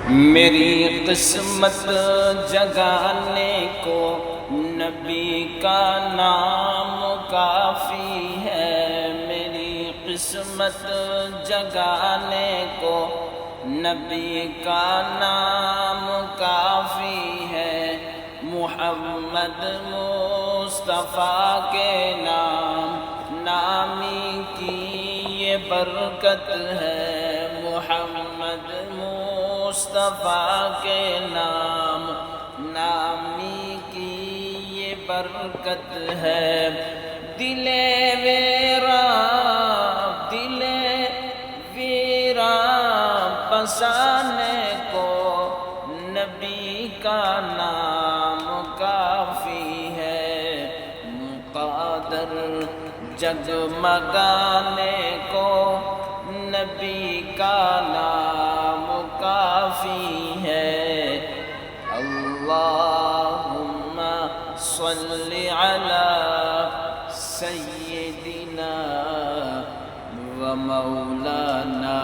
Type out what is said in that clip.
میری قسمت جگانے کو نبی کا نام کافی ہے، میری قسمت جگانے کو نبی کا نام کافی ہے، محمد مصطفیٰ کے نامی کی یہ برکت ہے، محمد مصطفیٰ کے نامی کی یہ برکت ہے۔ دل ویراں بسانے کو نبی کا نام کافی ہے، مقدر جگمگانے کو نبی کا نام کافی ہے۔ اللہم صلی علی سیدنا و مولانا